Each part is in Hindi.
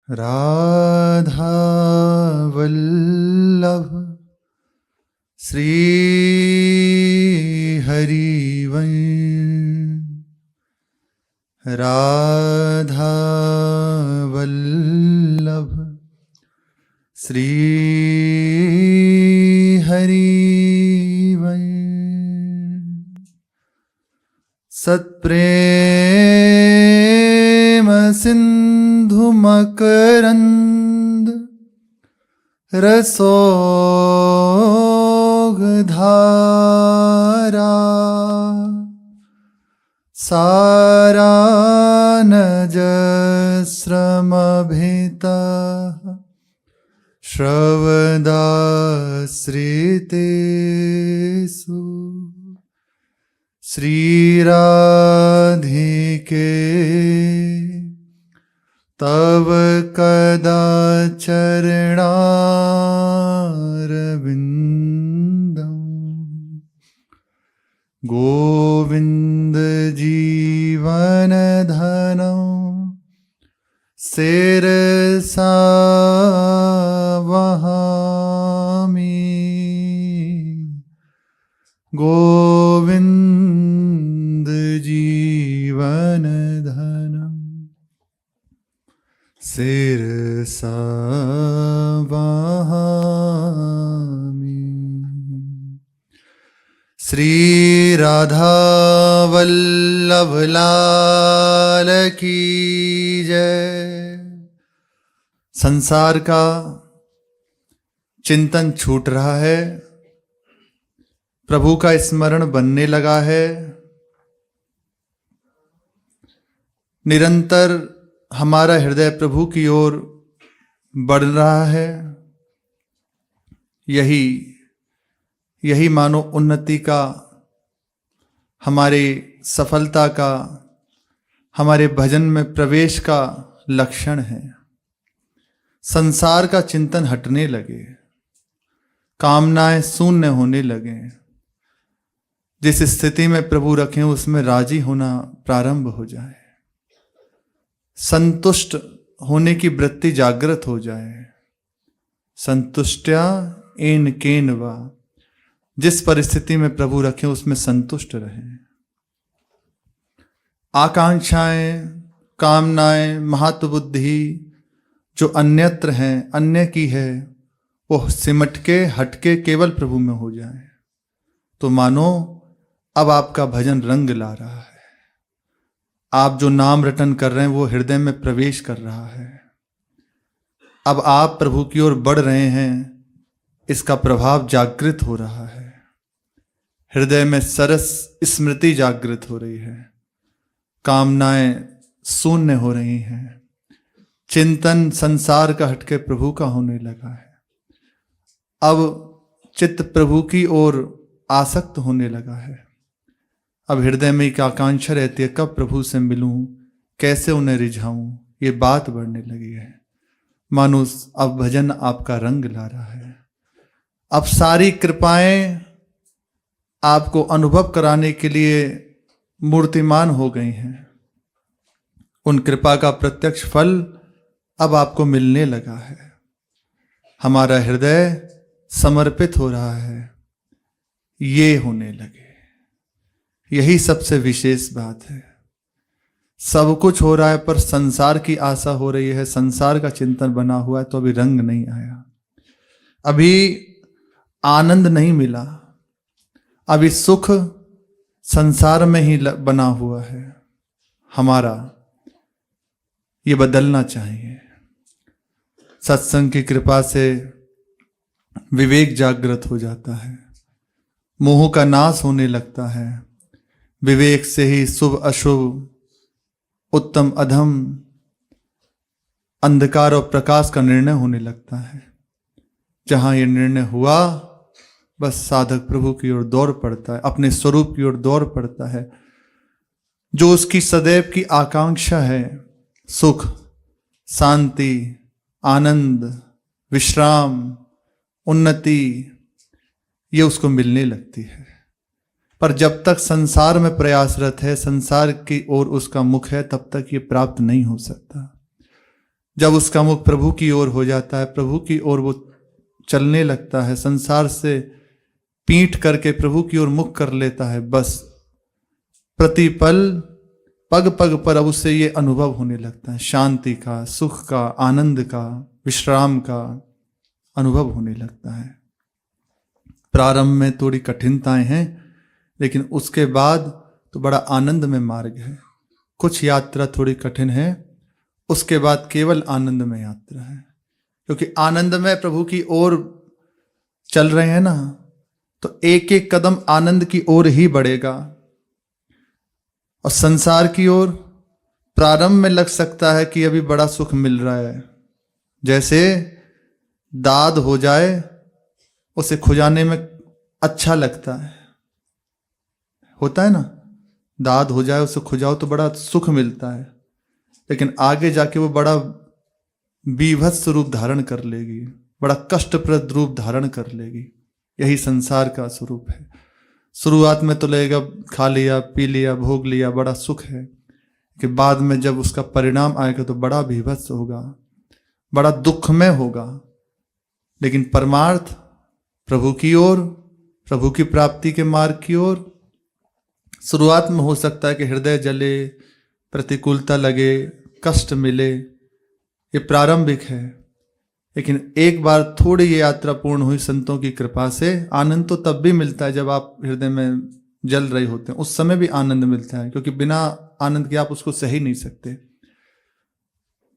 राधा वल्लभ श्री हरिवंश। राधा वल्लभ श्री हरिवंश। सत्प्रेम सिंधु मकरंद रसोगधारा सारानजस्रमभिता श्रवदाश्रितेषु श्रीराधिके तव कदाचरणारविन्दं गोविन्द जीवनधनं शिरसा वहामि। गोविन्द जीवनधनं शिरसा वहामि। श्री राधा वल्लभ लाल की जय। संसार का चिंतन छूट रहा है, प्रभु का स्मरण बनने लगा है। निरंतर हमारा हृदय प्रभु की ओर बढ़ रहा है। यही मानो उन्नति का, हमारी सफलता का, हमारे भजन में प्रवेश का लक्षण है। संसार का चिंतन हटने लगे, कामनाएं शून्य होने लगे। जिस स्थिति में प्रभु रखें उसमें राजी होना प्रारंभ हो जाए, संतुष्ट होने की वृत्ति जागृत हो जाए। संतुष्ट्या एन केन वा, जिस परिस्थिति में प्रभु रखें उसमें संतुष्ट रहें। आकांक्षाएं, कामनाएं, महत्वबुद्धि जो अन्यत्र हैं, अन्य की है, वो सिमट के हटके केवल प्रभु में हो जाए तो मानो अब आपका भजन रंग ला रहा है। आप जो नाम रटन कर रहे हैं वो हृदय में प्रवेश कर रहा है। अब आप प्रभु की ओर बढ़ रहे हैं, इसका प्रभाव जागृत हो रहा है। हृदय में सरस स्मृति जागृत हो रही है, कामनाएं शून्य हो रही हैं, चिंतन संसार का हटके प्रभु का होने लगा है। अब चित्त प्रभु की ओर आसक्त होने लगा है। अब हृदय में एक आकांक्षा रहती है, कब प्रभु से मिलूं, कैसे उन्हें रिझाऊं। ये बात बढ़ने लगी है। मानो अब भजन आपका रंग ला रहा है। अब सारी कृपाएं आपको अनुभव कराने के लिए मूर्तिमान हो गई हैं। उन कृपा का प्रत्यक्ष फल अब आपको मिलने लगा है। हमारा हृदय समर्पित हो रहा है, ये होने लगे। यही सबसे विशेष बात है। सब कुछ हो रहा है पर संसार की आशा हो रही है, संसार का चिंतन बना हुआ है तो अभी रंग नहीं आया, अभी आनंद नहीं मिला, अभी सुख संसार में ही बना हुआ है। हमारा ये बदलना चाहिए। सत्संग की कृपा से विवेक जागृत हो जाता है, मोह का नाश होने लगता है। विवेक से ही शुभ अशुभ, उत्तम अधम, अंधकार और प्रकाश का निर्णय होने लगता है। जहां यह निर्णय हुआ बस साधक प्रभु की ओर दौड़ पड़ता है, अपने स्वरूप की ओर दौड़ पड़ता है। जो उसकी सदैव की आकांक्षा है, सुख, शांति, आनंद, विश्राम, उन्नति, ये उसको मिलने लगती है। पर जब तक संसार में प्रयासरत है, संसार की ओर उसका मुख है, तब तक ये प्राप्त नहीं हो सकता। जब उसका मुख प्रभु की ओर हो जाता है, प्रभु की ओर वो चलने लगता है, संसार से पीठ करके प्रभु की ओर मुख कर लेता है, बस प्रतिपल पग पग पर अब उससे ये अनुभव होने लगता है, शांति का, सुख का, आनंद का, विश्राम का अनुभव होने लगता है। प्रारंभ में थोड़ी कठिनताएं हैं, लेकिन उसके बाद तो बड़ा आनंदमय मार्ग है। कुछ यात्रा थोड़ी कठिन है, उसके बाद केवल आनंदमय यात्रा है, क्योंकि आनंदमय प्रभु की ओर चल रहे हैं ना, तो एक एक कदम आनंद की ओर ही बढ़ेगा। और संसार की ओर प्रारंभ में लग सकता है कि अभी बड़ा सुख मिल रहा है, जैसे दाद हो जाए उसे खुजाने में अच्छा लगता है, होता है ना, दाद हो जाए उसे खुजाओ तो बड़ा सुख मिलता है, लेकिन आगे जाके वो बड़ा बीभत्स रूप धारण कर लेगी, बड़ा कष्टप्रद रूप धारण कर लेगी। यही संसार का स्वरूप है। शुरुआत में तो लगेगा खा लिया, पी लिया, भोग लिया, बड़ा सुख है, कि बाद में जब उसका परिणाम आएगा तो बड़ा बीभत्स होगा, बड़ा दुखमय होगा। लेकिन परमार्थ प्रभु की ओर, प्रभु की प्राप्ति के मार्ग की ओर, शुरुआत में हो सकता है कि हृदय जले, प्रतिकूलता लगे, कष्ट मिले, ये प्रारंभिक है, लेकिन एक बार थोड़ी ये यात्रा पूर्ण हुई संतों की कृपा से, आनंद तो तब भी मिलता है जब आप हृदय में जल रहे होते हैं, उस समय भी आनंद मिलता है, क्योंकि बिना आनंद के आप उसको सह ही नहीं सकते।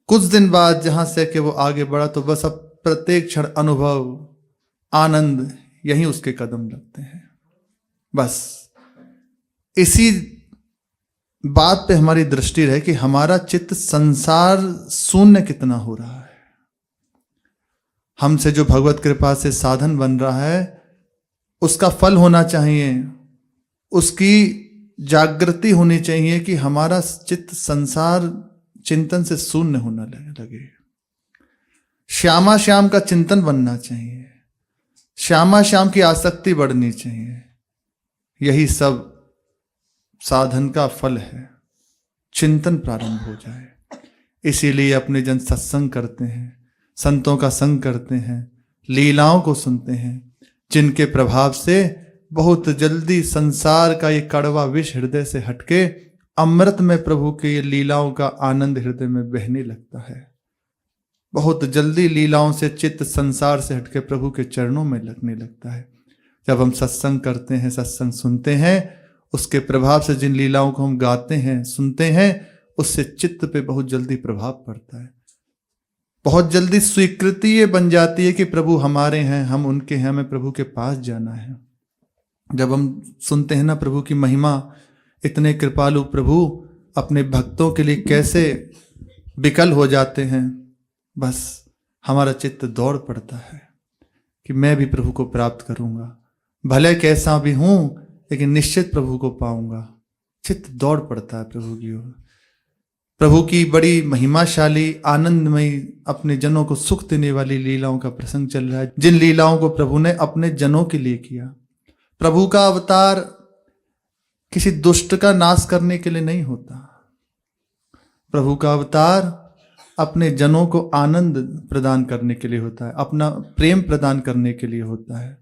कुछ दिन बाद जहां से कि वो आगे बढ़ा तो बस अब प्रत्येक क्षण अनुभव, आनंद, यहीं उसके कदम लगते हैं। बस इसी बात पे हमारी दृष्टि रहे कि हमारा चित्त संसार शून्य कितना हो रहा है। हमसे जो भगवत कृपा से साधन बन रहा है उसका फल होना चाहिए, उसकी जागृति होनी चाहिए कि हमारा चित्त संसार चिंतन से शून्य होना लगे। श्यामा श्याम का चिंतन बनना चाहिए, श्यामा श्याम की आसक्ति बढ़नी चाहिए। यही सब साधन का फल है, चिंतन प्रारंभ हो जाए। इसीलिए अपने जन सत्संग करते हैं, संतों का संग करते हैं, लीलाओं को सुनते हैं, जिनके प्रभाव से बहुत जल्दी संसार का ये कड़वा विष हृदय से हटके अमृत में प्रभु के ये लीलाओं का आनंद हृदय में बहने लगता है। बहुत जल्दी लीलाओं से चित्त संसार से हटके प्रभु के चरणों में लगने लगता है। जब हम सत्संग करते हैं, सत्संग सुनते हैं, उसके प्रभाव से जिन लीलाओं को हम गाते हैं, सुनते हैं, उससे चित्त पे बहुत जल्दी प्रभाव पड़ता है। बहुत जल्दी स्वीकृति ये बन जाती है कि प्रभु हमारे हैं, हम उनके हैं, हमें प्रभु के पास जाना है। जब हम सुनते हैं ना प्रभु की महिमा, इतने कृपालु प्रभु अपने भक्तों के लिए कैसे विकल हो जाते हैं, बस हमारा चित्त दौड़ पड़ता है कि मैं भी प्रभु को प्राप्त करूंगा, भले कैसा भी हूं लेकिन निश्चित प्रभु को पाऊंगा। चित्त दौड़ पड़ता है प्रभु की ओर। प्रभु की बड़ी महिमाशाली, आनंदमयी, अपने जनों को सुख देने वाली लीलाओं का प्रसंग चल रहा है, जिन लीलाओं को प्रभु ने अपने जनों के लिए किया। प्रभु का अवतार किसी दुष्ट का नाश करने के लिए नहीं होता, प्रभु का अवतार अपने जनों को आनंद प्रदान करने के लिए होता है, अपना प्रेम प्रदान करने के लिए होता है।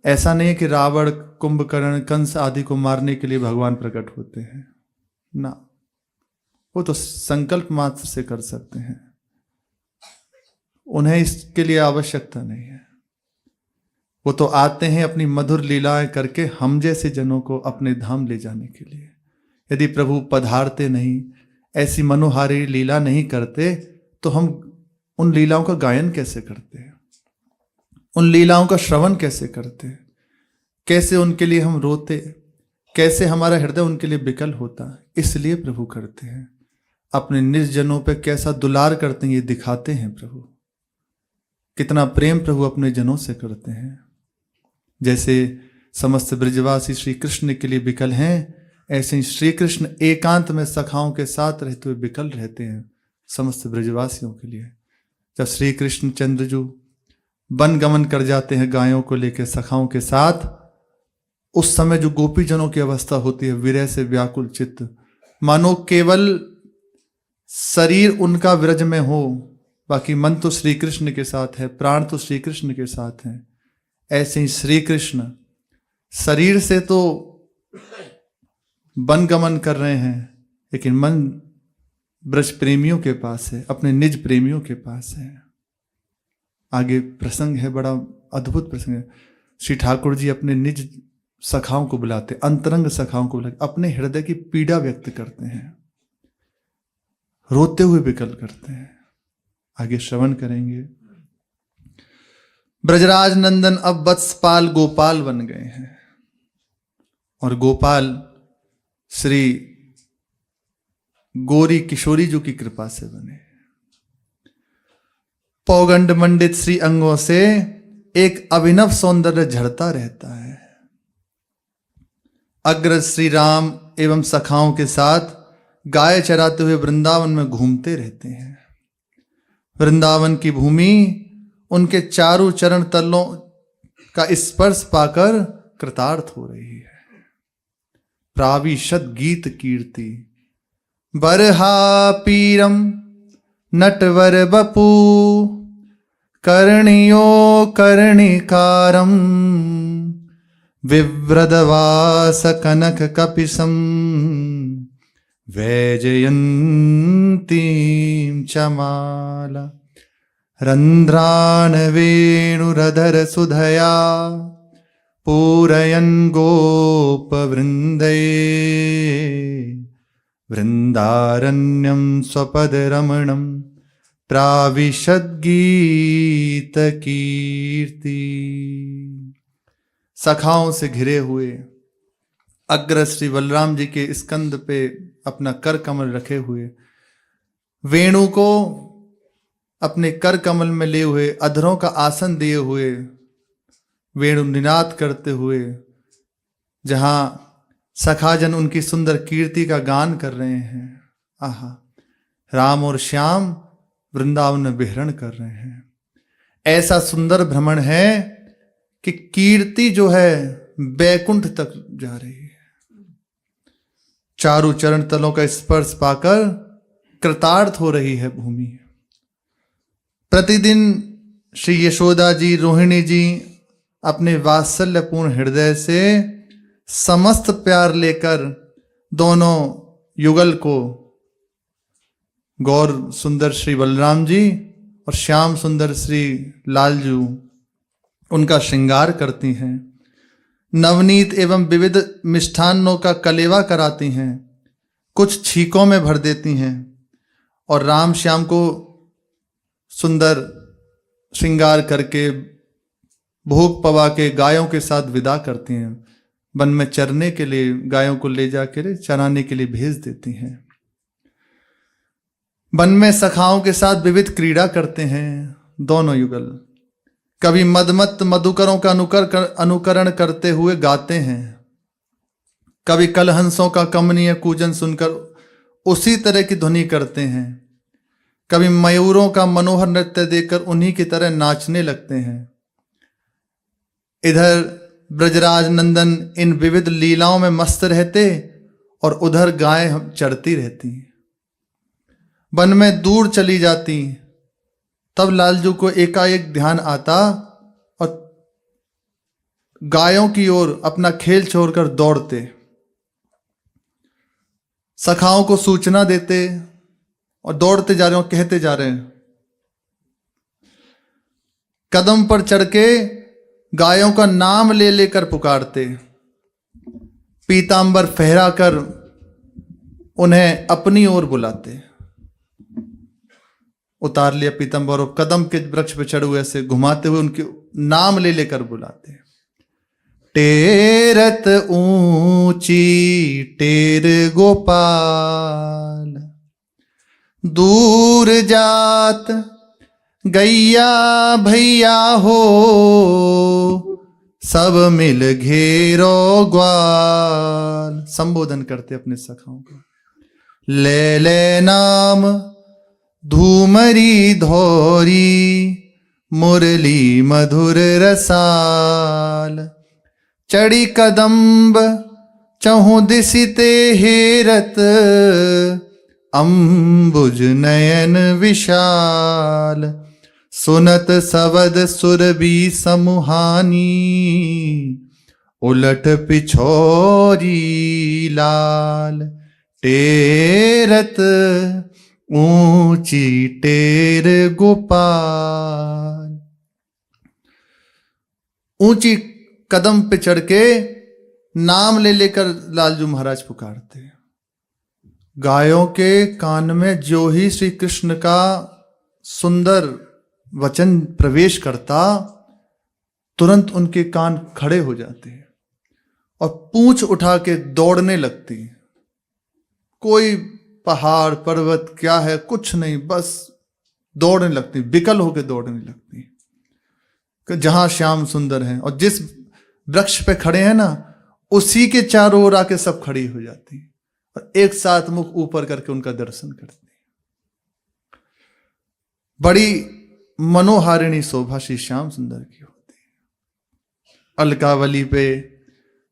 ऐसा नहीं है कि रावण, कुंभकर्ण, कंस आदि को मारने के लिए भगवान प्रकट होते हैं ना, वो तो संकल्प मात्र से कर सकते हैं, उन्हें इसके लिए आवश्यकता नहीं है। वो तो आते हैं अपनी मधुर लीलाएं करके हम जैसे जनों को अपने धाम ले जाने के लिए। यदि प्रभु पधारते नहीं, ऐसी मनोहारी लीला नहीं करते, तो हम उन लीलाओं का गायन कैसे करते हैं, उन लीलाओं का श्रवण कैसे करते, कैसे उनके लिए हम रोते, कैसे हमारा हृदय उनके लिए विकल होता। इसलिए प्रभु करते हैं, अपने निर्जनों पे कैसा दुलार करते हैं ये दिखाते हैं। प्रभु कितना प्रेम प्रभु अपने जनों से करते हैं। जैसे समस्त ब्रजवासी श्री कृष्ण के लिए विकल हैं, ऐसे ही श्री कृष्ण एकांत में सखाओं के साथ रहते हुए विकल रहते हैं समस्त ब्रजवासियों के लिए। जब श्री कृष्ण चंद्रजू वन गमन कर जाते हैं गायों को लेकर सखाओं के साथ, उस समय जो गोपी जनों की अवस्था होती है, विरह से व्याकुल चित्त, मानो केवल शरीर उनका विरज में हो, बाकी मन तो श्री कृष्ण के साथ है, प्राण तो श्री कृष्ण के साथ है। ऐसे ही श्री कृष्ण शरीर से तो वन गमन कर रहे हैं, लेकिन मन ब्रज प्रेमियों के पास है, अपने निज प्रेमियों के पास है। आगे प्रसंग है, बड़ा अद्भुत प्रसंग है। श्री ठाकुर जी अपने निज सखाओं को बुलाते, अंतरंग सखाओं को बुलाते, अपने हृदय की पीड़ा व्यक्त करते हैं, रोते हुए विकल करते हैं। आगे श्रवण करेंगे। ब्रजराज नंदन अब वत्सपाल गोपाल बन गए हैं, और गोपाल श्री गौरी किशोरी जी की कृपा से बने। पौगंड मंडित श्री अंगों से एक अभिनव सौंदर्य झड़ता रहता है। अग्रज श्री राम एवं सखाओं के साथ गाय चराते हुए वृंदावन में घूमते रहते हैं। वृंदावन की भूमि उनके चारों चरण तलों का स्पर्श पाकर कृतार्थ हो रही है। प्राविशद गीत कीर्ति बरहा पीरम नटवर बपू कर्णियो कर्णिकारम विव्रदवास कनक कपिसम वैजयंतीं चमाला रंध्रान वेणुरधर सुधया पूरयन् गोप वृंदे वृंदारण्यं स्वपद रमणं प्राविशद गीत कीर्ति। सखाओं से घिरे हुए अग्र श्री बलराम जी के स्कंद पे अपना कर कमल रखे हुए, वेणु को अपने कर कमल में लिए हुए, अधरों का आसन दिए हुए, वेणु निनाद करते हुए, जहां सखाजन उनकी सुंदर कीर्ति का गान कर रहे हैं। आहा, राम और श्याम वृंदावन में विहरण कर रहे हैं। ऐसा सुंदर भ्रमण है कि कीर्ति जो है बैकुंठ तक जा रही है। चारों चरण तलों का स्पर्श पाकर कृतार्थ हो रही है भूमि। प्रतिदिन श्री यशोदा जी, रोहिणी जी अपने वात्सल्यपूर्ण हृदय से समस्त प्यार लेकर दोनों युगल को, गौर सुंदर श्री बलराम जी और श्याम सुंदर श्री लालजू, उनका श्रृंगार करती हैं। नवनीत एवं विविध मिष्ठान्नों का कलेवा कराती हैं, कुछ छीकों में भर देती हैं और राम श्याम को सुंदर श्रृंगार करके भोग पवा के गायों के साथ विदा करती हैं। वन में चरने के लिए गायों को ले जाकर चराने के लिए भेज देती हैं। वन में सखाओं के साथ विविध क्रीड़ा करते हैं दोनों युगल। कभी मदमत्त मधुकरों का अनुकरण करते हुए गाते हैं, कभी कलहंसों का कमनीय कूजन सुनकर उसी तरह की ध्वनि करते हैं, कभी मयूरों का मनोहर नृत्य देखकर उन्हीं की तरह नाचने लगते हैं। इधर ब्रजराज नंदन इन विविध लीलाओं में मस्त रहते और उधर गायें चरती रहती। वन में दूर चली जाती, तब लालजू को एकाएक ध्यान आता और गायों की ओर अपना खेल छोड़कर दौड़ते, सखाओं को सूचना देते और दौड़ते जा रहे हो, कहते जा रहे हैं। कदम पर चढ़ के गायों का नाम ले लेकर पुकारते, पीतांबर फहराकर उन्हें अपनी ओर बुलाते। उतार लिया पीतांबर और कदम के वृक्ष पे चढ़े हुए ऐसे घुमाते हुए उनके नाम ले लेकर बुलाते। टेरत ऊंची टेर गोपाल, दूर जात गैया भैया हो, सब मिल घेरो ग्वाल। संबोधन करते अपने सखाओं को। ले ले नाम धूमरी धोरी, मुरली मधुर रसाल, चढ़ी कदम्ब चहु दिसिते हेरत, अम्बुज नयन विशाल, सुनत सबद सुरबी समुहानी, उलट पिछोरी लाल, टेरत ऊंची टेर गोपाल। ऊंची कदम पे चढ़ के नाम ले लेकर लालजू महाराज पुकारते। गायों के कान में जो ही श्री कृष्ण का सुंदर वचन प्रवेश करता, तुरंत उनके कान खड़े हो जाते और पूंछ उठा के दौड़ने लगती। कोई पहाड़ पर्वत क्या है, कुछ नहीं, बस दौड़ने लगती, विकल होकर दौड़ने लगती कि जहां श्याम सुंदर हैं। और जिस वृक्ष पे खड़े हैं ना, उसी के चारों ओर आके सब खड़ी हो जाती और एक साथ मुख ऊपर करके उनका दर्शन करती। बड़ी मनोहारिणी शोभा श्री श्याम सुंदर की होती है। अलकावली पे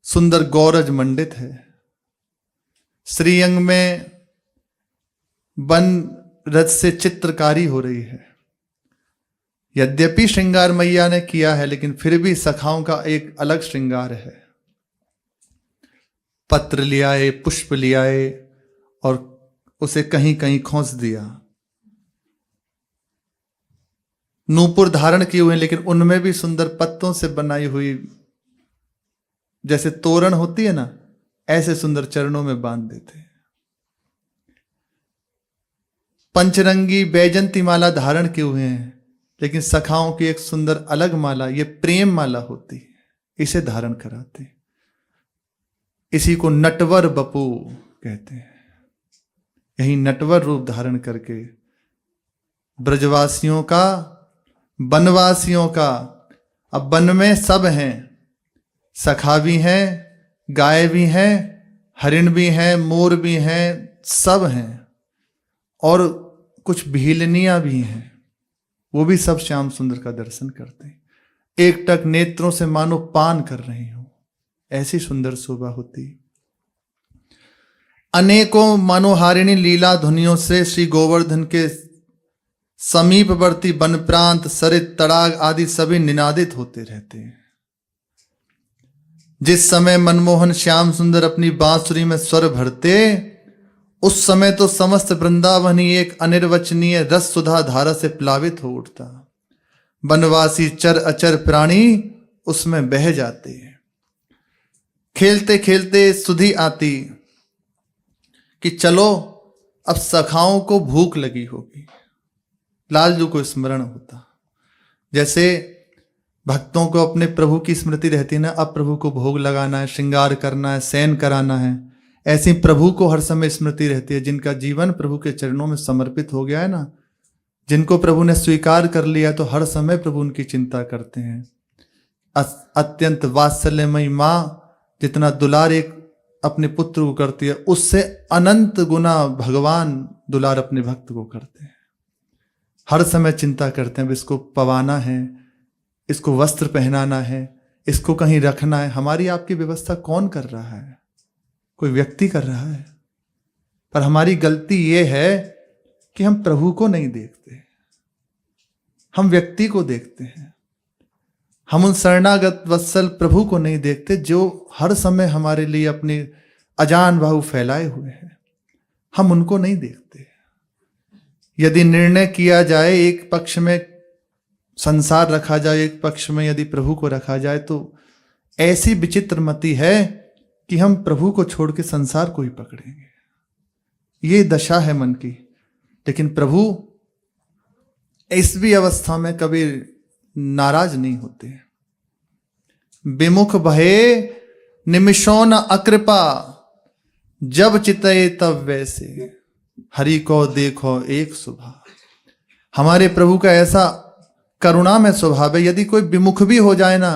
सुंदर गौरज मंडित है। श्रीअंग में वन रथ से चित्रकारी हो रही है। यद्यपि श्रृंगार मैया ने किया है, लेकिन फिर भी सखाओं का एक अलग श्रृंगार है। पत्र ले आए, पुष्प ले आए और उसे कहीं कहीं खोस दिया। नूपुर धारण किए हुए, लेकिन उनमें भी सुंदर पत्तों से बनाई हुई जैसे तोरण होती है ना, ऐसे सुंदर चरणों में बांध देते। पंचरंगी बैजंती माला धारण किए हुए हैं, लेकिन सखाओं की एक सुंदर अलग माला, ये प्रेम माला होती है, इसे धारण कराते। इसी को नटवर बपू कहते हैं। यही नटवर रूप धारण करके ब्रजवासियों का, वनवासियों का, अब वन में सब हैं, सखा भी हैं, गाय भी हैं, हरिण भी हैं, मोर भी हैं, सब हैं, और कुछ भीलनियां भी हैं। वो भी सब श्याम सुंदर का दर्शन करते हैं। एकटक नेत्रों से मानो पान कर रही हो, ऐसी सुंदर शोभा होती। अनेकों मनोहारिणी लीला ध्वनियों से श्री गोवर्धन के समीपवर्ती वन प्रांत, सरित, तड़ाग आदि सभी निनादित होते रहते हैं। जिस समय मनमोहन श्याम सुंदर अपनी बांसुरी में स्वर भरते, उस समय तो समस्त वृंदावन ही एक अनिर्वचनीय रस सुधा धारा से प्लावित हो उठता। वनवासी चर अचर प्राणी उसमें बह जाते हैं। खेलते खेलते सुधि आती कि चलो अब सखाओं को भूख लगी होगी। लालजू को स्मरण होता, जैसे भक्तों को अपने प्रभु की स्मृति रहती है ना, अब प्रभु को भोग लगाना है, श्रृंगार करना है, शयन कराना है, ऐसी प्रभु को हर समय स्मृति रहती है। जिनका जीवन प्रभु के चरणों में समर्पित हो गया है ना, जिनको प्रभु ने स्वीकार कर लिया, तो हर समय प्रभु उनकी चिंता करते हैं। अत्यंत वात्सल्यमयी माँ जितना दुलार एक अपने पुत्र को करती है, उससे अनंत गुना भगवान दुलार अपने भक्त को करते हैं। हर समय चिंता करते हैं, इसको पवाना है, इसको वस्त्र पहनाना है, इसको कहीं रखना है। हमारी आपकी व्यवस्था कौन कर रहा है? कोई व्यक्ति कर रहा है। पर हमारी गलती ये है कि हम प्रभु को नहीं देखते, हम व्यक्ति को देखते हैं। हम उन शरणागत वत्सल प्रभु को नहीं देखते, जो हर समय हमारे लिए अपने अजान बाहु फैलाए हुए हैं। हम उनको नहीं देखते। यदि निर्णय किया जाए, एक पक्ष में संसार रखा जाए, एक पक्ष में यदि प्रभु को रखा जाए, तो ऐसी विचित्र मति है कि हम प्रभु को छोड़ के संसार को ही पकड़ेंगे। ये दशा है मन की। लेकिन प्रभु इस भी अवस्था में कभी नाराज नहीं होते। विमुख भये निमिषों न अकृपा, जब चितये तब वैसे, हरि को देखो एक सुबह। हमारे प्रभु का ऐसा करुणा में स्वभाव है, यदि कोई विमुख भी हो जाए ना,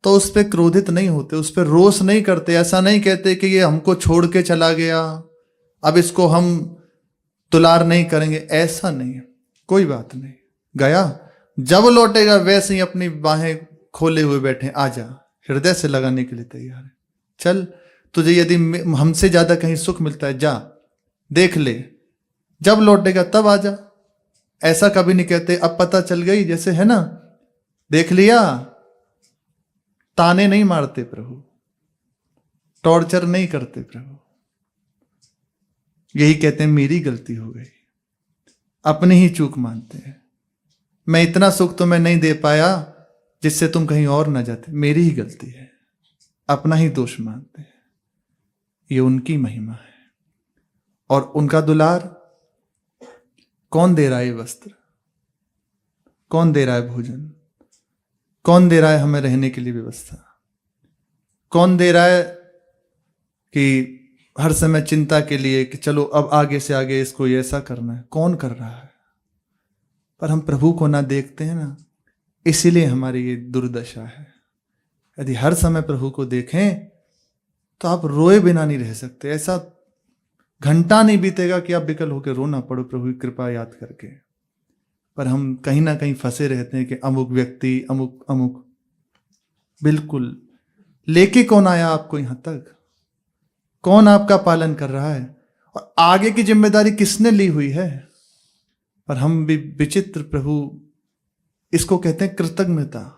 तो उस पर क्रोधित नहीं होते, उस पर रोष नहीं करते। ऐसा नहीं कहते कि ये हमको छोड़ के चला गया, अब इसको हम दुलार नहीं करेंगे। ऐसा नहीं, कोई बात नहीं, गया, जब लौटेगा वैसे ही अपनी बाहें खोले हुए बैठे, आजा, हृदय से लगाने के लिए तैयार है। चल, तुझे यदि हमसे ज्यादा कहीं सुख मिलता है, जा देख ले, जब लौटेगा तब आ जा। ऐसा कभी नहीं कहते अब पता चल गई, जैसे है ना, देख लिया। ताने नहीं मारते प्रभु, टॉर्चर नहीं करते प्रभु। यही कहते हैं मेरी गलती हो गई, अपनी ही चूक मानते हैं। मैं इतना सुख तुम्हें नहीं दे पाया जिससे तुम कहीं और न जाते, मेरी ही गलती है, अपना ही दोष मानते हैं। ये उनकी महिमा है। और उनका दुलार, कौन दे रहा है वस्त्र, कौन दे रहा है भोजन, कौन दे रहा है हमें रहने के लिए व्यवस्था, कौन दे रहा है कि हर समय चिंता के लिए कि चलो अब आगे से आगे इसको ये ऐसा करना है, कौन कर रहा है? पर हम प्रभु को ना देखते हैं ना, इसीलिए हमारी ये दुर्दशा है। यदि हर समय प्रभु को देखें तो आप रोए बिना नहीं रह सकते। ऐसा घंटा नहीं बीतेगा कि आप विकल होकर रोना पड़ो प्रभु की कृपा याद करके। पर हम कहीं ना कहीं फंसे रहते हैं कि अमुक व्यक्ति, अमुक अमुक। बिल्कुल, लेके कौन आया आपको यहां तक? कौन आपका पालन कर रहा है? और आगे की जिम्मेदारी किसने ली हुई है? पर हम भी विचित्र प्रभु, इसको कहते हैं कृतज्ञता।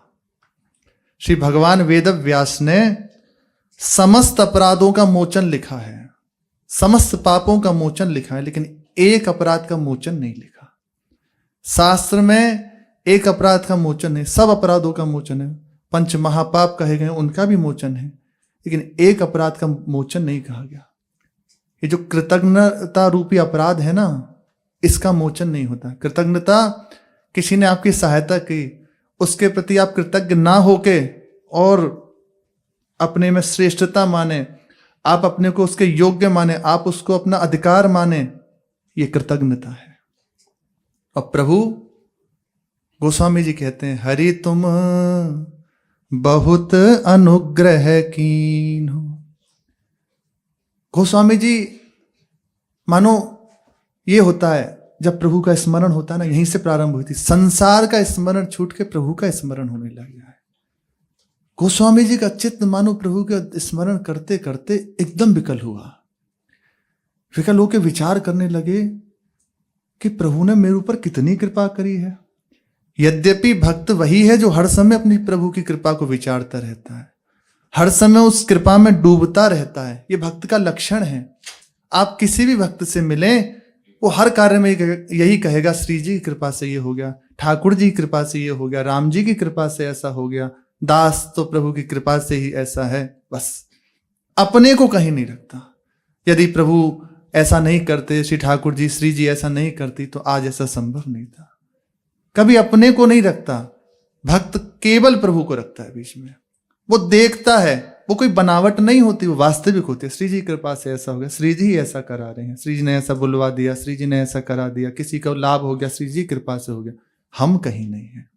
श्री भगवान वेद व्यास ने समस्त अपराधों का मोचन लिखा है, समस्त पापों का मोचन लिखा है, लेकिन एक अपराध का मोचन नहीं लिखा। शास्त्र में एक अपराध का मोचन है, सब अपराधों का मोचन है। पंच महापाप कहे गए उनका भी मोचन है, लेकिन एक अपराध का मोचन नहीं कहा गया। ये जो कृतज्ञता रूपी अपराध है ना, इसका मोचन नहीं होता। कृतज्ञता, किसी ने आपकी सहायता की, उसके प्रति आप कृतज्ञ ना होके और अपने में श्रेष्ठता माने, आप अपने को उसके योग्य माने, आप उसको अपना अधिकार माने, ये कृतज्ञता है। और प्रभु गोस्वामी जी कहते हैं, हरि तुम बहुत अनुग्रह कीन हो। गोस्वामी जी, मानो ये होता है जब प्रभु का स्मरण होता है ना, यहीं से प्रारंभ हुई थी। संसार का स्मरण छूट के प्रभु का स्मरण होने लग गया है। गोस्वामी जी का चित्त मानो प्रभु का स्मरण करते करते एकदम विकल हुआ। विकल होकर विचार करने लगे कि प्रभु ने मेरे ऊपर कितनी कृपा करी है। यद्यपि भक्त वही है जो हर समय अपनी प्रभु की कृपा को विचारता रहता है, हर समय उस कृपा में डूबता रहता है। ये भक्त का लक्षण है। आप किसी भी भक्त से मिलें, वो हर कार्य में यही कहेगा, श्री जी की कृपा से ये हो गया, ठाकुर जी की कृपा से ये हो गया, राम जी की कृपा से ऐसा हो गया, दास तो प्रभु की कृपा से ही ऐसा है। बस अपने को कहीं नहीं रखता। यदि प्रभु ऐसा नहीं करते, श्री ठाकुर जी, श्री जी ऐसा नहीं करती, तो आज ऐसा संभव नहीं था। कभी अपने को नहीं रखता। भक्त केवल प्रभु को रखता है बीच में। वो देखता है, वो कोई बनावट नहीं होती, वो वास्तविक होती है। श्री जी की कृपा से ऐसा हो गया, श्री जी ही ऐसा करा रहे हैं, श्री जी ने ऐसा बुलवा दिया, श्री जी ने ऐसा करा दिया, किसी को लाभ हो गया, श्री जी की कृपा से हो गया। हम कहीं नहीं है।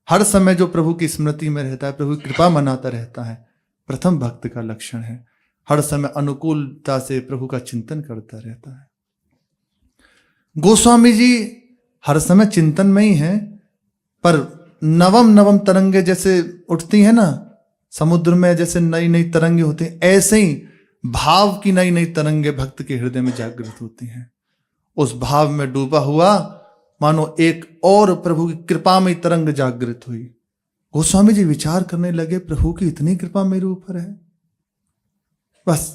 हर समय जो प्रभु की स्मृति में रहता है, प्रभु की कृपा मनाता रहता है, प्रथम भक्त का लक्षण है। हर समय अनुकूलता से प्रभु का चिंतन करता रहता है। गोस्वामी जी हर समय चिंतन में ही है, पर नवम नवम तरंगे जैसे उठती हैं ना समुद्र में, जैसे नई नई तरंगे होती हैं, ऐसे ही भाव की नई नई तरंगे भक्त के हृदय में जागृत होती हैं। उस भाव में डूबा हुआ मानो एक और प्रभु की कृपा में तरंग जागृत हुई। गोस्वामी जी विचार करने लगे, प्रभु की इतनी कृपा मेरे ऊपर है। बस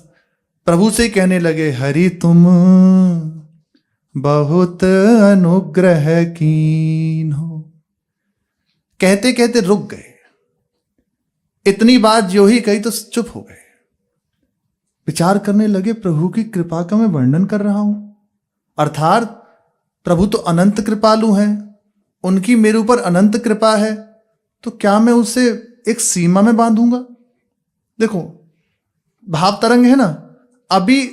प्रभु से कहने लगे, हरि तुम बहुत अनुग्रह कीन हो। कहते कहते रुक गए। इतनी बात जो ही कही तो चुप हो गए। विचार करने लगे, प्रभु की कृपा का मैं वर्णन कर रहा हूं, अर्थात प्रभु तो अनंत कृपालु हैं, उनकी मेरे ऊपर अनंत कृपा है, तो क्या मैं उसे एक सीमा में बांधूंगा? देखो भाव तरंग है ना, अभी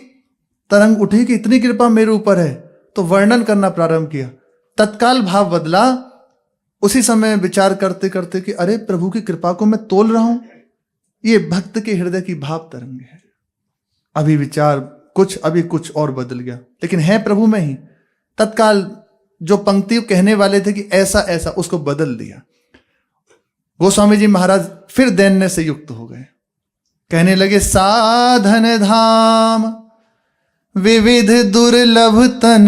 तरंग उठी कि इतनी कृपा मेरे ऊपर है, तो वर्णन करना प्रारंभ किया। तत्काल भाव बदला। उसी समय विचार करते करते कि अरे प्रभु की कृपा को मैं तोल रहा हूं। ये भक्त के हृदय की भाव तरंग है। अभी विचार कुछ, अभी कुछ और बदल गया, लेकिन है प्रभु में ही। तत्काल जो पंक्ति कहने वाले थे कि ऐसा ऐसा, उसको बदल दिया। गोस्वामी जी महाराज फिर दैन्य से युक्त हो गए। कहने लगे, साधन धाम विविध दुर्लभ तन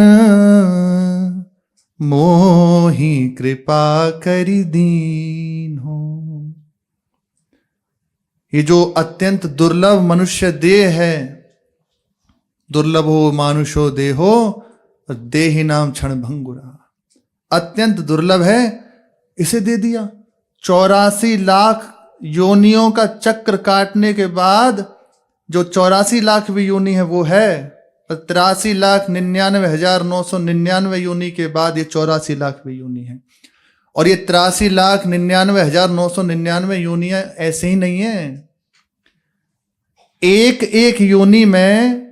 मोहि कृपा करि दीन हो। ये जो अत्यंत दुर्लभ मनुष्य देह है, दुर्लभो मानुषो देहो देहि नाम क्षण भंगुरा, अत्यंत दुर्लभ है, इसे दे दिया। 84 लाख योनियों का चक्र काटने के बाद जो 84 लाख भी योनि है वो है, 83,99,999 योनि के बाद ये 84 लाख भी योनि है। और ये 83,99,999 योनियां ऐसे ही नहीं है, एक एक योनि में,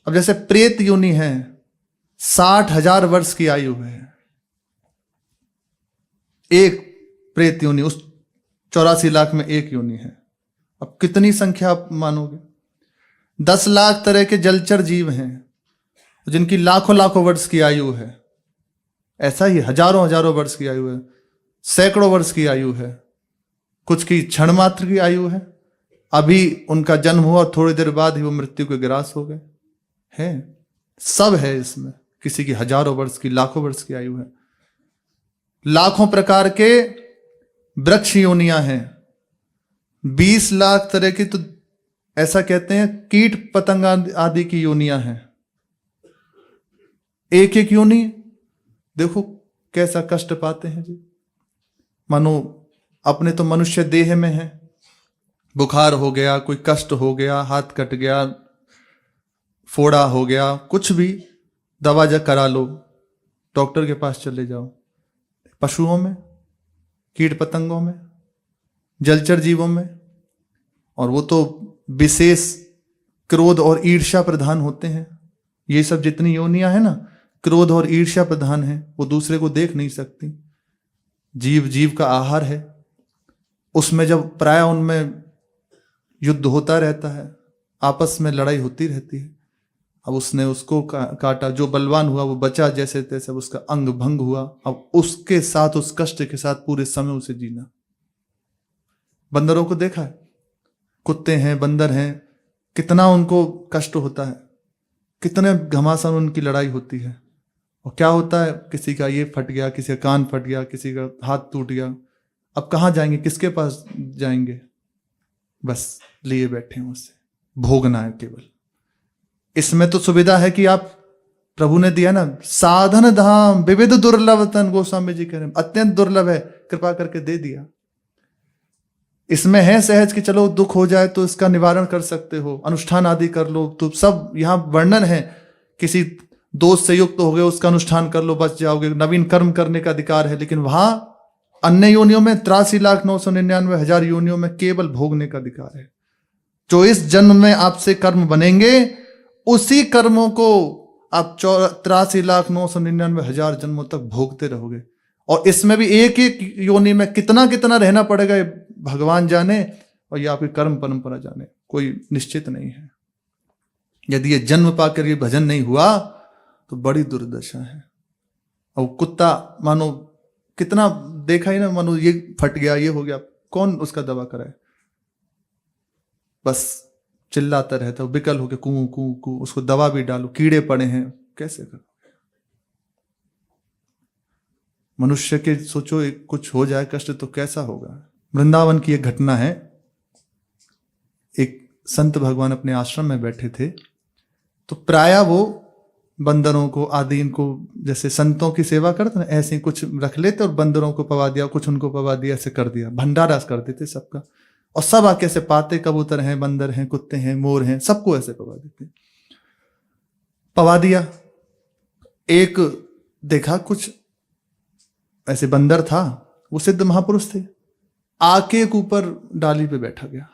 अब जैसे प्रेत योनि है 60,000 वर्ष की आयु है, एक प्रेत योनि, उस 84 लाख में एक योनि है। अब कितनी संख्या आप मानोगे? 10 लाख तरह के जलचर जीव हैं जिनकी लाखों लाखों वर्ष की आयु है, ऐसा ही हजारों हजारों वर्ष की आयु है, सैकड़ों वर्ष की आयु है, कुछ की क्षण मात्र की आयु है। अभी उनका जन्म हुआ और थोड़ी देर बाद ही वो मृत्यु के ग्रास हो गए हैं। सब है इसमें, किसी की हजारों वर्ष की, लाखों वर्ष की आयु है। लाखों प्रकार के वृक्ष योनियां हैं, 20 लाख तरह की, तो ऐसा कहते हैं कीट पतंग आदि की योनियां हैं। एक एक योनि देखो कैसा कष्ट पाते हैं जी। मानो अपने तो मनुष्य देह में है, बुखार हो गया, कोई कष्ट हो गया, हाथ कट गया, फोड़ा हो गया, कुछ भी दवा जा करा लो, डॉक्टर के पास चले जाओ। पशुओं में, कीट पतंगों में, जलचर जीवों में, और वो तो विशेष क्रोध और ईर्ष्या प्रधान होते हैं। ये सब जितनी योनियां हैं ना, क्रोध और ईर्ष्या प्रधान है, वो दूसरे को देख नहीं सकती। जीव जीव का आहार है, उसमें जब प्राय उनमें युद्ध होता रहता है, आपस में लड़ाई होती रहती है। अब उसने उसको काटा, जो बलवान हुआ वो बचा जैसे तैसे, उसका अंग भंग हुआ। अब उसके साथ, उस कष्ट के साथ पूरे समय उसे जीना। बंदरों को देखा है, कुत्ते हैं, बंदर हैं, कितना उनको कष्ट होता है, कितने घमासान उनकी लड़ाई होती है। और क्या होता है, किसी का ये फट गया, किसी का कान फट गया, किसी का हाथ टूट गया। अब कहाँ जाएंगे, किसके पास जाएंगे? बस लिए बैठे हैं, उससे भोगना है केवल। इसमें तो सुविधा है कि आप, प्रभु ने दिया ना, साधन धाम विविध दुर्लभ तन, गोस्वामी जी कह रहे हैं अत्यंत दुर्लभ है, कृपा करके दे दिया। इसमें है सहज कि चलो दुख हो जाए तो इसका निवारण कर सकते हो, अनुष्ठान आदि कर लो, तो सब यहाँ वर्णन है। किसी दोष से युक्त हो गए, उसका अनुष्ठान कर लो, बच जाओगे, नवीन कर्म करने का अधिकार है। लेकिन वहां अन्य योनियों में 83,999,000 योनियों में केवल भोगने का अधिकार है। जो इस जन्म में आपसे कर्म बनेंगे, उसी कर्मों को आप 83,999,000 जन्मों तक भोगते रहोगे। और इसमें भी एक एक योनि में कितना कितना रहना पड़ेगा, भगवान जाने, और ये आपकी कर्म परंपरा जाने, कोई निश्चित नहीं है। यदि ये जन्म पाकर ये भजन नहीं हुआ तो बड़ी दुर्दशा है। और कुत्ता मानो कितना देखा ही ना, मानो ये फट गया, ये हो गया, कौन उसका दवा कराए? बस चिल्लाता रहता है, बिकल होके कू कू कू, उसको दवा भी डालो, कीड़े पड़े हैं, कैसे करो? मनुष्य के सोचो, कुछ हो जाए कष्ट तो कैसा होगा। वृंदावन की एक घटना है। एक संत भगवान अपने आश्रम में बैठे थे, तो प्राय वो बंदरों को आदि, इनको जैसे संतों की सेवा करते ना, ऐसे ही कुछ रख लेते और बंदरों को पवा दिया, कुछ उनको पवा दिया, ऐसे कर दिया, भंडारा कर देते सबका। और सब आके ऐसे पाते, कबूतर हैं, बंदर हैं, कुत्ते हैं, मोर हैं, सबको ऐसे पवा देते। पवा दिया। एक देखा कुछ ऐसे बंदर था, वो सिद्ध महापुरुष थे, आके के ऊपर डाली पे बैठा गया।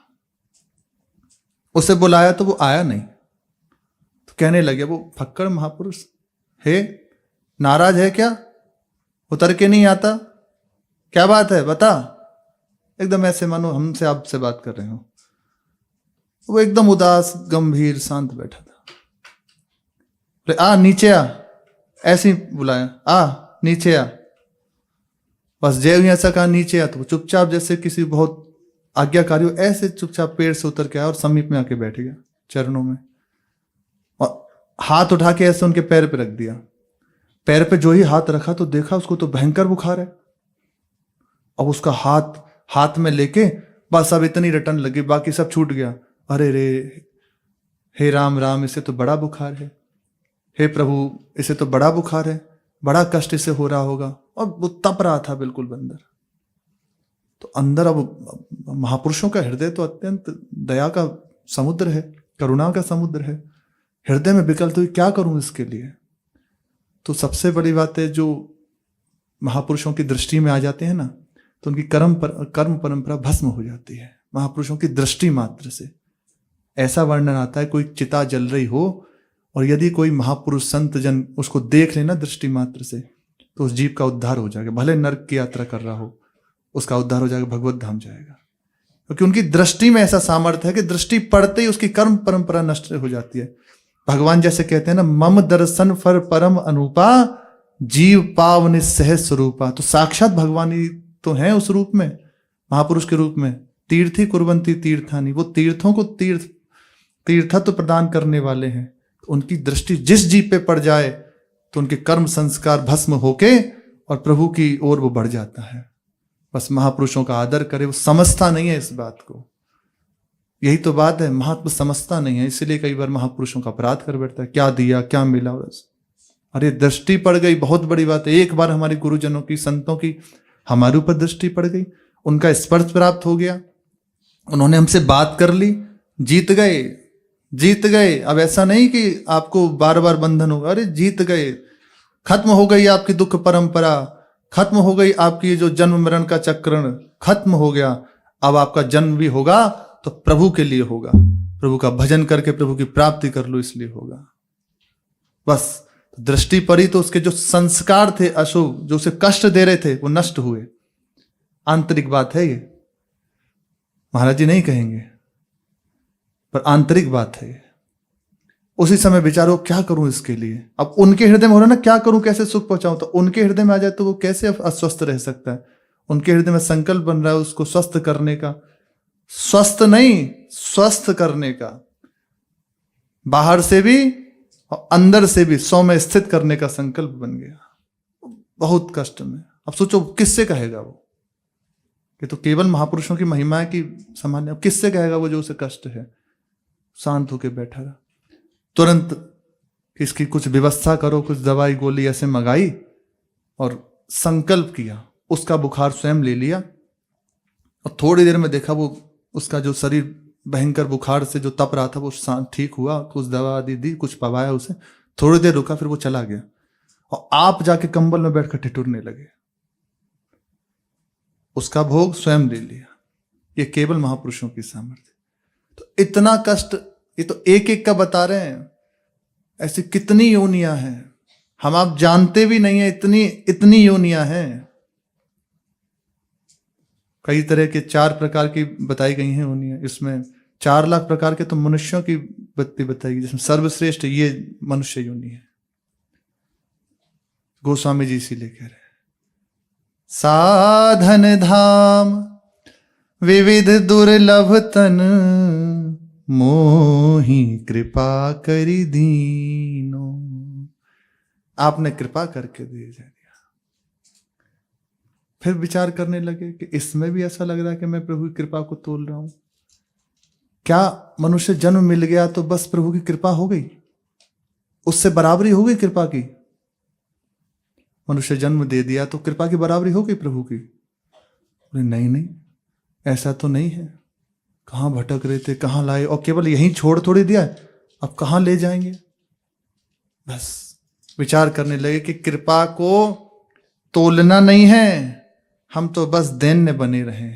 उसे बुलाया तो वो आया नहीं। तो कहने लगे वो फक्कड़ महापुरुष, हे नाराज है क्या, उतर के नहीं आता, क्या बात है बता। एकदम ऐसे मानो हमसे आपसे बात कर रहे हो। वो एकदम उदास, गंभीर, शांत बैठा था। आ नीचे आ, ऐसे ही बुलाया, आ नीचे आ। बस जय हुई ऐसा कहा, नीचे आ। तो चुपचाप जैसे किसी बहुत आज्ञाकारी हो, ऐसे चुपचाप पेड़ से उतर के आया और समीप में आके बैठ गया चरणों में। और हाथ उठा के ऐसे उनके पैर पे रख दिया। पैर पे जो ही हाथ रखा तो देखा उसको तो भयंकर बुखार है। अब उसका हाथ में लेके बस अब इतनी रटन लगी, बाकी सब छूट गया। अरे रे, हे राम राम, इसे तो बड़ा बुखार है, हे प्रभु इसे तो बड़ा बुखार है, बड़ा कष्ट इसे हो रहा होगा। और वो तप रहा था बिल्कुल बंदर। तो अंदर अब महापुरुषों का हृदय तो अत्यंत दया का समुद्र है, करुणा का समुद्र है। हृदय में विकल्प हुई, क्या करूं इसके लिए? तो सबसे बड़ी बात है, जो महापुरुषों की दृष्टि में आ जाते हैं ना, तो उनकी कर्म परंपरा भस्म हो जाती है महापुरुषों की दृष्टि मात्र से। ऐसा वर्णन आता है, कोई चिता जल रही हो और यदि कोई महापुरुष संत जन उसको देख लेना दृष्टि मात्र से, तो उस जीव का उद्धार हो जाएगा। भले नरक की यात्रा कर रहा हो, उसका उद्धार हो जाएगा, भगवत धाम जाएगा। क्योंकि उनकी दृष्टि में ऐसा सामर्थ्य है कि दृष्टि पड़ते ही उसकी कर्म परंपरा नष्ट हो जाती है। भगवान जैसे कहते हैं ना, मम दर्शन फर परम अनुपा, जीव पाव निस्सह स्वरूपा। तो साक्षात भगवान ही तो है उस रूप में, महापुरुष के रूप में। तीर्थी कुर्वंती तीर्थानी, वो तीर्थों को तीर्थत्व प्रदान करने वाले हैं। उनकी दृष्टि जिस जीव पे पड़ जाए तो उनके कर्म संस्कार भस्म होके और प्रभु की ओर वो बढ़ जाता है। बस महापुरुषों का आदर करे। वो समझता नहीं है इस बात को, यही तो बात है, महात्मा समझता नहीं है, इसलिए कई बार महापुरुषों का अपराध कर बैठता है। क्या दिया, क्या मिला, बस अरे दृष्टि पड़ गई, बहुत बड़ी बात है। एक बार हमारे गुरुजनों की, संतों की हमारे ऊपर दृष्टि पड़ गई, उनका स्पर्श प्राप्त हो गया, उन्होंने हमसे बात कर ली, जीत गए। अब ऐसा नहीं कि आपको बार बार बंधन होगा, अरे जीत गए, खत्म हो गई आपकी दुख परंपरा, खत्म हो गई आपकी ये जो जन्म मरण का चक्रण खत्म हो गया। अब आपका जन्म भी होगा तो प्रभु के लिए होगा, प्रभु का भजन करके प्रभु की प्राप्ति कर लो, इसलिए होगा। बस दृष्टि पड़ी तो उसके जो संस्कार थे अशुभ, जो उसे कष्ट दे रहे थे, वो नष्ट हुए। आंतरिक बात है ये, महाराज जी नहीं कहेंगे, पर आंतरिक बात है ये। उसी समय विचारो क्या करूं इसके लिए। अब उनके हृदय में हो रहा ना, क्या करूं, कैसे सुख पहुंचाऊं, तो उनके हृदय में आ जाए तो वो कैसे अस्वस्थ रह सकता है। उनके हृदय में संकल्प बन रहा है उसको स्वस्थ करने का, स्वस्थ नहीं स्वस्थ करने का, बाहर से भी और अंदर से भी 100 में स्थित करने का संकल्प बन गया। बहुत कष्ट में। अब सोचो किससे कहेगा वो, कि तो केवल महापुरुषों की महिमा है कि सामान्य। अब किससे कहेगा वो जो उसे कष्ट है। शांत होके बैठा रहा, तुरंत इसकी कुछ व्यवस्था करो, कुछ दवाई गोली ऐसे मंगाई और संकल्प किया, उसका बुखार स्वयं ले लिया। और थोड़ी देर में देखा वो उसका जो शरीर भयंकर बुखार से जो तप रहा था वो ठीक हुआ, कुछ दवा आदि दी, कुछ पवाया उसे, थोड़ी देर रुका, फिर वो चला गया। और आप जाके कंबल में बैठकर ठिठुरने लगे, उसका भोग स्वयं ले लिया। ये केवल महापुरुषों की सामर्थ्य। तो इतना कष्ट ये तो एक एक का बता रहे हैं, ऐसी कितनी योनियां हैं हम आप जानते भी नहीं है, इतनी योनियां हैं। कई तरह के 4 प्रकार की बताई गई हैं योनियां। इसमें 4 लाख प्रकार के तो मनुष्यों की बताई गई, जिसमें सर्वश्रेष्ठ ये मनुष्य योनि है। गोस्वामी जी इसीलिए कह रहे हैं, साधन धाम विविध दुर्लभ तन, मोहि कृपा करी दीनो। आपने कृपा करके दे दिया। फिर विचार करने लगे कि इसमें भी ऐसा लग रहा है कि मैं प्रभु की कृपा को तोल रहा हूं। क्या मनुष्य जन्म मिल गया तो बस प्रभु की कृपा हो गई, उससे बराबरी हो गई कृपा की? मनुष्य जन्म दे दिया तो कृपा की बराबरी हो गई प्रभु की? नहीं, ऐसा तो नहीं है। कहां भटक रहे थे, कहां लाए, और केवल यहीं छोड़ थोड़ी दिया, अब कहां ले जाएंगे। बस विचार करने लगे कि कृपा को तोलना नहीं है, हम तो बस दैन्य बने रहे।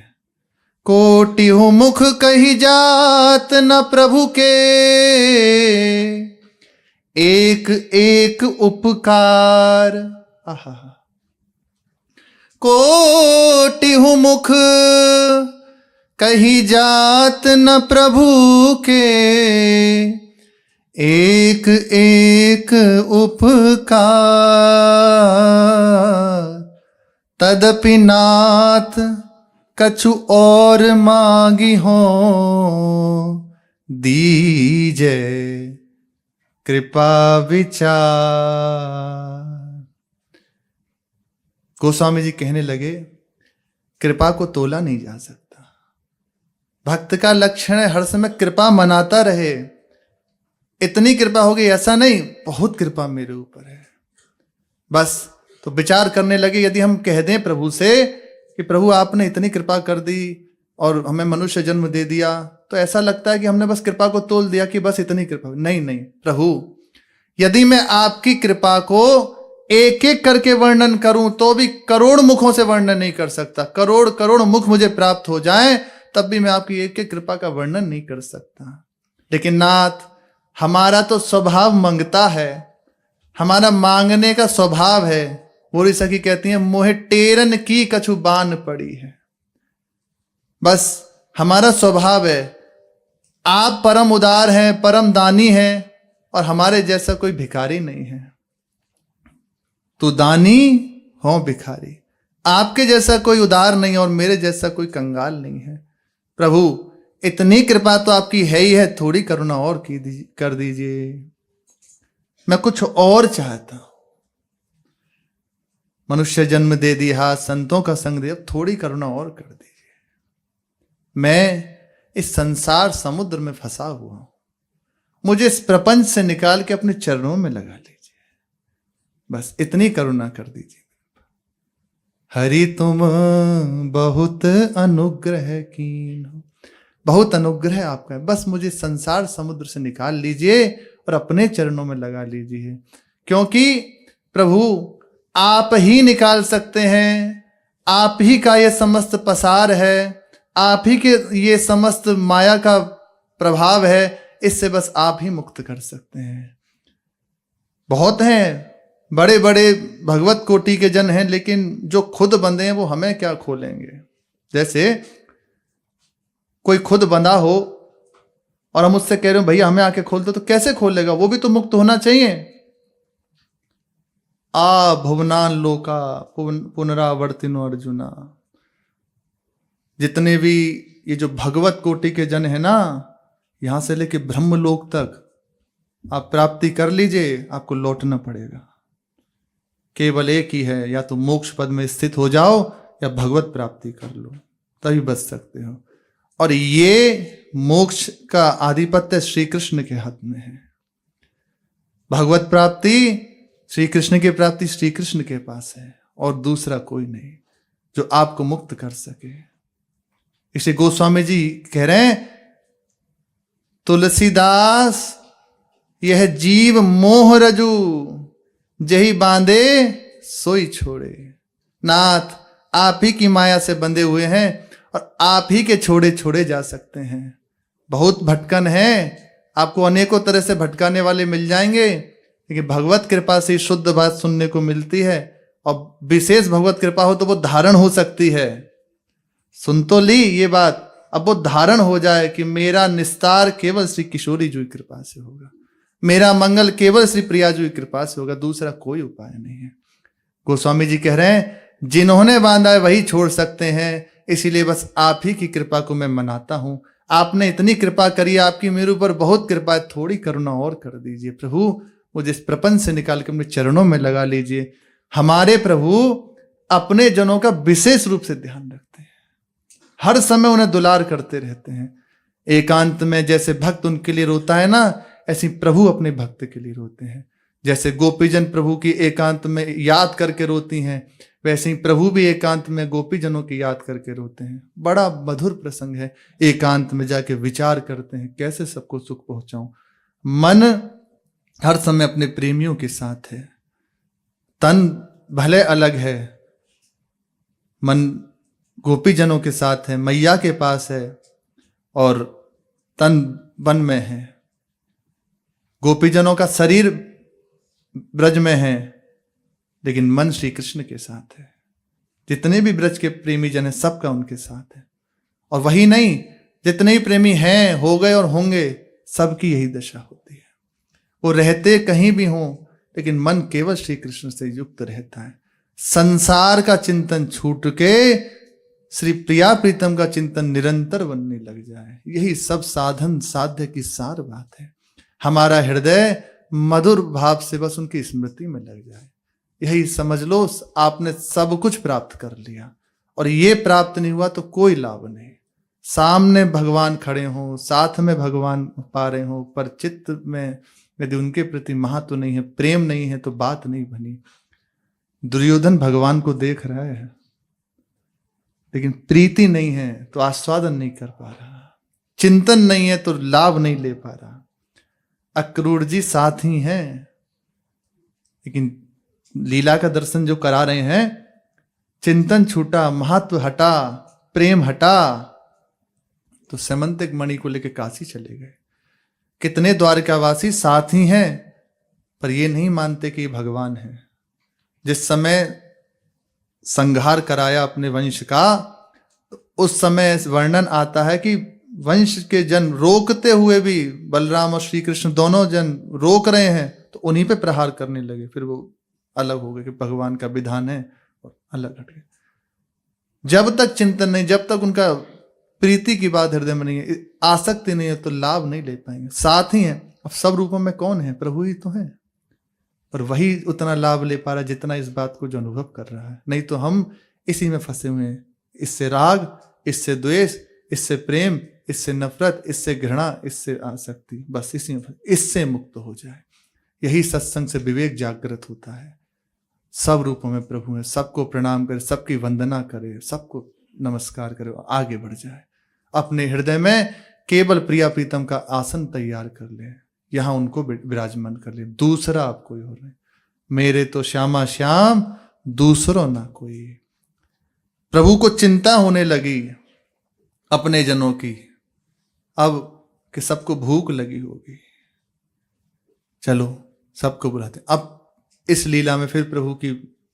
कोटि हो मुख कही जात न प्रभु के, एक एक उपकार। आहा, कोटि हो मुख कही जात न प्रभु के, एक एक उपकार। तदपि नाथ कछु और मांगी हो, दीजय कृपा विचार। गोस्वामी जी कहने लगे कृपा को तोला नहीं जा सकता। भक्त का लक्षण है हर समय कृपा मनाता रहे। इतनी कृपा हो गई ऐसा नहीं, बहुत कृपा मेरे ऊपर है। बस तो विचार करने लगे, यदि हम कह दें प्रभु से कि प्रभु आपने इतनी कृपा कर दी और हमें मनुष्य जन्म दे दिया, तो ऐसा लगता है कि हमने बस कृपा को तोल दिया कि बस इतनी कृपा। नहीं नहीं प्रभु, यदि मैं आपकी कृपा को एक एक करके वर्णन करूं तो भी करोड़ मुखों से वर्णन नहीं कर सकता। करोड़ करोड़ मुख मुझे प्राप्त हो जाएं तब भी मैं आपकी एक एक कृपा का वर्णन नहीं कर सकता। लेकिन नाथ, हमारा तो स्वभाव मांगता है, हमारा मांगने का स्वभाव है। बोरी सखी कहती है मोहे टेरन की कछु बान पड़ी है। बस हमारा स्वभाव है। आप परम उदार हैं, परम दानी हैं और हमारे जैसा कोई भिखारी नहीं है। तू दानी हो भिखारी, आपके जैसा कोई उदार नहीं और मेरे जैसा कोई कंगाल नहीं है। प्रभु इतनी कृपा तो आपकी है ही है, थोड़ी करुणा और कर दीजिए। मैं कुछ और चाहता हूं। मनुष्य जन्म दे दिया, संतों का संग दिया, थोड़ी करुणा और कर दीजिए। मैं इस संसार समुद्र में फंसा हुआ हूं, मुझे इस प्रपंच से निकाल के अपने चरणों में लगा लीजिए। बस इतनी करुणा कर दीजिए। हरि तुम बहुत अनुग्रह कीन्हो, बहुत अनुग्रह आपका है। बस मुझे संसार समुद्र से निकाल लीजिए और अपने चरणों में लगा लीजिए। क्योंकि प्रभु आप ही निकाल सकते हैं। आप ही का ये समस्त पसार है, आप ही के ये समस्त माया का प्रभाव है। इससे बस आप ही मुक्त कर सकते हैं। बहुत हैं, बड़े बड़े भगवत कोटि के जन हैं, लेकिन जो खुद बंधे हैं वो हमें क्या खोलेंगे। जैसे कोई खुद बंधा हो और हम उससे कह रहे हो भैया हमें आके खोल दो, तो कैसे खोलेगा? वो भी तो मुक्त होना चाहिए। आ भुवनान लोका पुनरावर्तिनो अर्जुना। जितने भी ये जो भगवत कोटि के जन है ना, यहां से लेके ब्रह्मलोक तक आप प्राप्ति कर लीजिए, आपको लौटना पड़ेगा। केवल एक ही है, या तो मोक्ष पद में स्थित हो जाओ या भगवत प्राप्ति कर लो, तभी बच सकते हो। और ये मोक्ष का आधिपत्य श्री कृष्ण के हाथ में है। भगवत प्राप्ति, श्री कृष्ण की प्राप्ति श्री कृष्ण के पास है और दूसरा कोई नहीं जो आपको मुक्त कर सके। इसे गोस्वामी जी कह रहे हैं, तुलसीदास यह जीव मोह रजू, जही बांधे सोई छोड़े। नाथ आप ही की माया से बंधे हुए हैं और आप ही के छोड़े छोड़े जा सकते हैं। बहुत भटकन है, आपको अनेकों तरह से भटकाने वाले मिल जाएंगे, लेकिन भगवत कृपा से शुद्ध बात सुनने को मिलती है। और विशेष भगवत कृपा हो तो वो धारण हो सकती है। सुन तो ली ये बात, अब वो धारण हो जाए कि मेरा निस्तार केवल श्री किशोरी जी की कृपा से होगा, मेरा मंगल केवल श्री प्रिया जी की कृपा से होगा, दूसरा कोई उपाय नहीं है। गोस्वामी जी कह रहे हैं, जिन्होंने बांधा है वही छोड़ सकते हैं, इसीलिए बस आप ही की कृपा को मैं मनाता हूं। आपने इतनी कृपा करी, आपकी मेरे ऊपर बहुत कृपा है, थोड़ी करुणा और कर दीजिए। प्रभु मुझे इस प्रपंच से निकाल के अपने चरणों में लगा लीजिए। हमारे प्रभु अपने जनों का विशेष रूप से ध्यान रखते हैं, हर समय उन्हें दुलार करते रहते हैं। एकांत में जैसे भक्त उनके लिए रोता है ना, ऐसे प्रभु अपने भक्त के लिए रोते हैं। जैसे गोपीजन प्रभु की एकांत में याद करके रोती हैं, वैसे ही प्रभु भी एकांत में गोपीजनों की याद करके रोते हैं। बड़ा मधुर प्रसंग है। एकांत में जाके विचार करते हैं कैसे सबको सुख पहुंचाऊं। मन हर समय अपने प्रेमियों के साथ है, तन भले अलग है, मन गोपीजनों के साथ है, मैया के पास है और तन वन में है। गोपीजनों का शरीर ब्रज में है, लेकिन मन श्री कृष्ण के साथ है। जितने भी ब्रज के प्रेमी जन हैं सबका उनके साथ है। और वही नहीं, जितने भी प्रेमी हैं, हो गए और होंगे, सबकी यही दशा होती है। वो रहते कहीं भी हों, लेकिन मन केवल श्री कृष्ण से युक्त रहता है। संसार का चिंतन छूट के श्री प्रिया प्रीतम का चिंतन निरंतर बनने लग जाए, यही सब साधन साध्य की सार बात है। हमारा हृदय मधुर भाव से बस उनकी स्मृति में लग जाए, यही समझ लो आपने सब कुछ प्राप्त कर लिया। और ये प्राप्त नहीं हुआ तो कोई लाभ नहीं। सामने भगवान खड़े हों, साथ में भगवान पा रहे हों, पर चित्त में यदि उनके प्रति महत्व नहीं है, प्रेम नहीं है, तो बात नहीं बनी। दुर्योधन भगवान को देख रहा है लेकिन प्रीति नहीं है तो आस्वादन नहीं कर पा रहा, चिंतन नहीं है तो लाभ नहीं ले पा रहा। अक्रूर जी साथ ही हैं लेकिन लीला का दर्शन जो करा रहे हैं, चिंतन छूटा, महत्व हटा, प्रेम हटा, तो समंतक मणि को लेकर काशी चले गए। कितने द्वारकावासी साथ ही हैं पर ये नहीं मानते कि ये भगवान है। जिस समय संहार कराया अपने वंश का, तो उस समय वर्णन आता है कि वंश के जन रोकते हुए भी, बलराम और श्री कृष्ण दोनों जन रोक रहे हैं तो उन्हीं पे प्रहार करने लगे। फिर वो अलग हो गए कि भगवान का विधान है और अलग हट गए। जब तक चिंतन नहीं, जब तक उनका प्रीति की बात हृदय में नहीं है, आसक्ति नहीं है, तो लाभ नहीं ले पाएंगे। साथ ही हैं, अब सब रूपों में कौन है? प्रभु ही तो है। और वही उतना लाभ ले पा रहा है जितना इस बात को जो अनुभव कर रहा है। नहीं तो हम इसी में फंसे हुए हैं, इससे राग, इससे द्वेष, इससे प्रेम, इससे नफरत, इससे घृणा, इससे आसक्ति, बस इसी में, इससे मुक्त हो जाए। यही सत्संग से विवेक जागृत होता है। सब रूपों में प्रभु है, सबको प्रणाम करे, सबकी वंदना करे, सबको नमस्कार करे, आगे बढ़ जाए। अपने हृदय में केवल प्रिया प्रीतम का आसन तैयार कर ले, यहां उनको विराजमान कर ले। दूसरा आप कोई हो रहे, मेरे तो श्यामा श्याम दूसरों ना कोई। प्रभु को चिंता होने लगी अपने जनों की, अब कि सबको भूख लगी होगी, चलो सबको बुलाते। अब इस लीला में फिर प्रभु की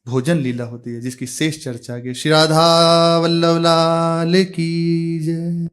भोजन लीला होती है जिसकी शेष चर्चा आगे। श्री राधा वल्लभ लाल की जय।